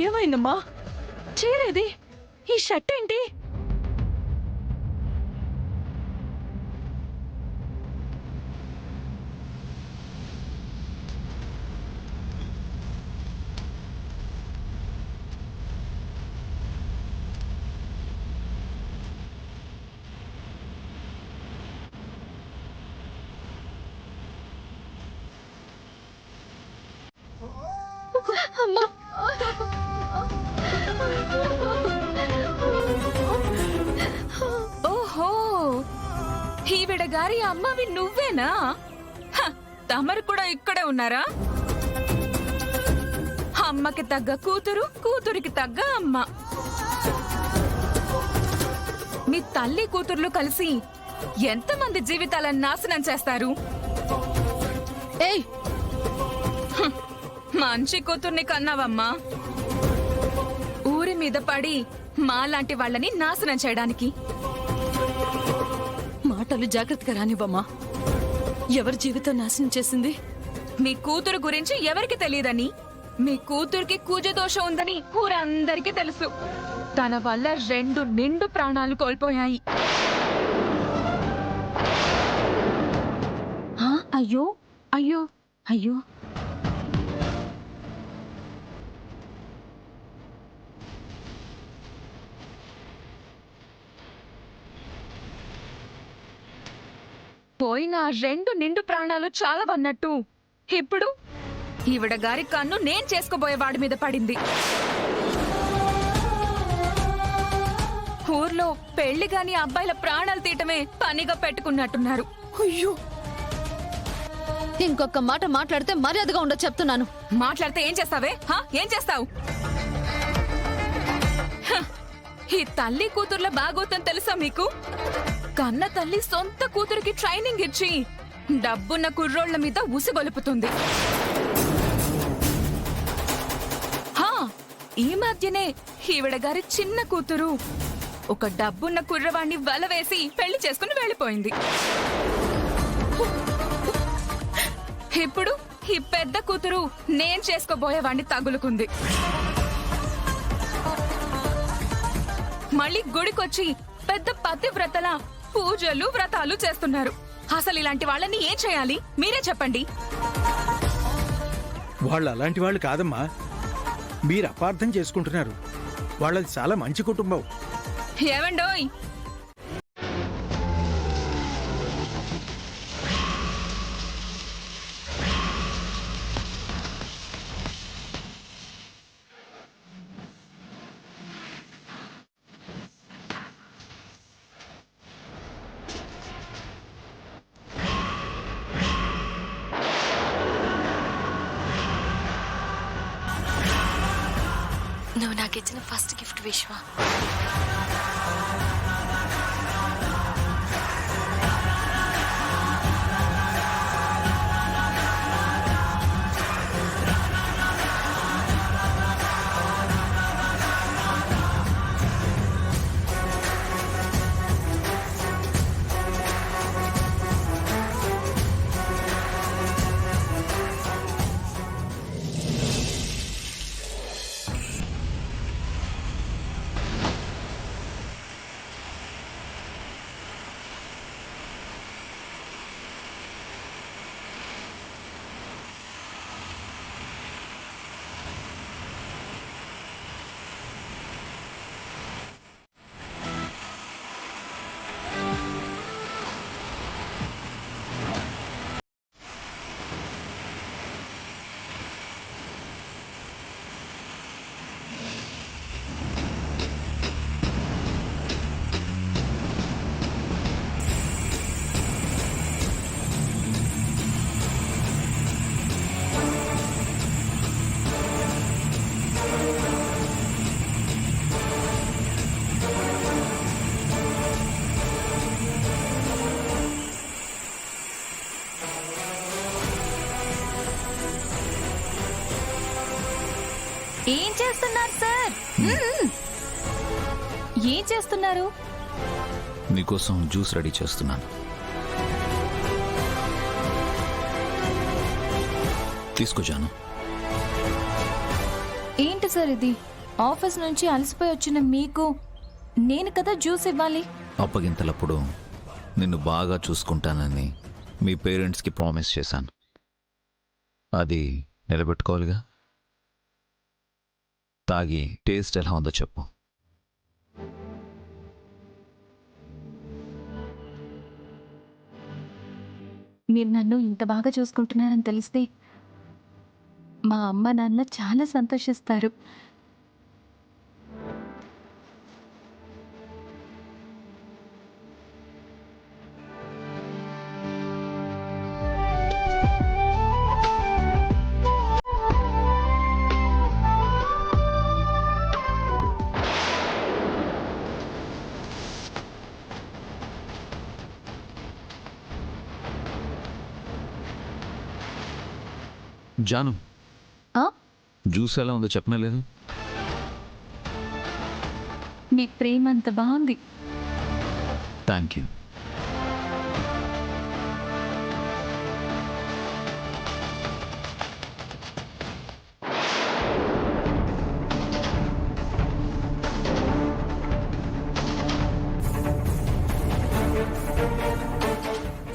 ఏమైందమ్మా? చీరేది? ఈ షర్ట్ ఏంటి? అమ్మా, ఓహో, ఈవిడ గారి అమ్మవి నువ్వేనా? తమరు కూడా ఇక్కడే ఉన్నారా? అమ్మకి తగ్గ కూతురు, కూతురికి తగ్గ అమ్మ. మీ తల్లి కూతుర్లు కలిసి ఎంతమంది జీవితాలను నాశనం చేస్తారు? ఏయ్, మంచి కూతుర్ని కన్నావమ్మా, ఊరి మీద పడి మాలాంటి వాళ్ళని నాశనం చేయడానికి. మాటలు జాగ్రత్తగా రానివ్వమ్మా. ఎవరి జీవితం నాశనం చేసింది? మీ కూతురు గురించి ఎవరికి తెలియదని, మీ కూతురికి కూజదోషం ఉందని ఊరందరికీ తెలుసు. తన వల్ల 2 నిండు ప్రాణాలు కోల్పోయాయి. అయ్యో అయ్యో అయ్యో, పోయిన 2 నిండు ప్రాణాలు చాలవన్నట్టు ఇప్పుడు ఈవిడ గారి కన్ను నేను చేసుకోబోయే వాడి మీద పడింది. ఊర్లో పెళ్లి గాని అబ్బాయిల ప్రాణాలు తీయటమే పనిగా పెట్టుకున్నట్టున్నారు. అయ్యో, ఇంకొక మాట మాట్లాడితే మర్యాదగా ఉండదు చెప్తున్నాను. మాట్లాడితే ఏం చేస్తావే? ఏం చేస్తావు? ఈ తల్లి కూతుర్ల బాగోతం తెలుసా మీకు? కన్న తల్లి సొంత కూతురికి ట్రైనింగ్ ఇచ్చి డబ్బున్న కుర్రోళ్ల మీద ఉసిగొలుపుతుంది. ఈ మధ్యనే ఈవిడ గారి చిన్న కూతురు ఒక డబ్బున్న కుర్రవాణ్ణి వల వేసి పెళ్లి చేసుకుని వెళ్ళిపోయింది. ఇప్పుడు ఈ పెద్ద కూతురు నేను చేసుకోబోయేవాణ్ణి తగులుకుంది. మళ్ళీ గుడికొచ్చి పెద్ద పతివ్రతల పూజలు వ్రతాలు చేస్తున్నారు. అసలు ఇలాంటి వాళ్ళని ఏం చేయాలి మీరే చెప్పండి. వాళ్ళు అలాంటి వాళ్ళు కాదమ్మా, మీరు అపార్థం చేసుకుంటున్నారు. వాళ్ళది చాలా మంచి కుటుంబం. ఏవండోయ్, నువ్వు నాకిచ్చిన ఫస్ట్ గిఫ్ట్ విశ్వ. ఏం చేస్తున్నారు సార్? ఏం చేస్తున్నారు? నీకోసం జ్యూస్ రెడీ చేస్తున్నాను. తీసుకో జాను. ఏంటి ఏంటి సార్ ఇది? ఆఫీస్ నుంచి అలసిపోయి వచ్చిన మీకు నేను కదా జ్యూస్ ఇవ్వాలి. అప్పగింతలప్పుడు నిన్ను బాగా చూసుకుంటానని మీ పేరెంట్స్కి ప్రామిస్ చేశాను. అది నిలబెట్టుకోవాలిగా. తాగి టేస్ట్ ఎలా ఉందో చెప్పు. మీరు నన్ను ఇంత బాగా చూసుకుంటున్నారని తెలిస్తే మా అమ్మ నాన్న చాలా సంతోషిస్తారు. జాను, ఆ? జ్యూస్ ఎలా ఉందో చెప్పనలేదు. మీ ప్రేమ అంత బాగుంది. Thank you.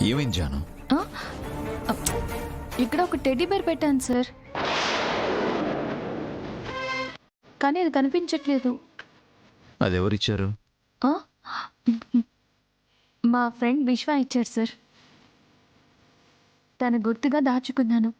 ఏమైంది జాను? ఆ? ఇక్కడ ఒక టెడ్డీ బేర్ పెట్టాను సార్, కానీ అది కనిపించట్లేదు. అది ఎవరిచ్చారు? ఆ? మా ఫ్రెండ్ విశ్వ ఇచ్చాడు సార్. తన గుర్తుగా దాచుకున్నాను.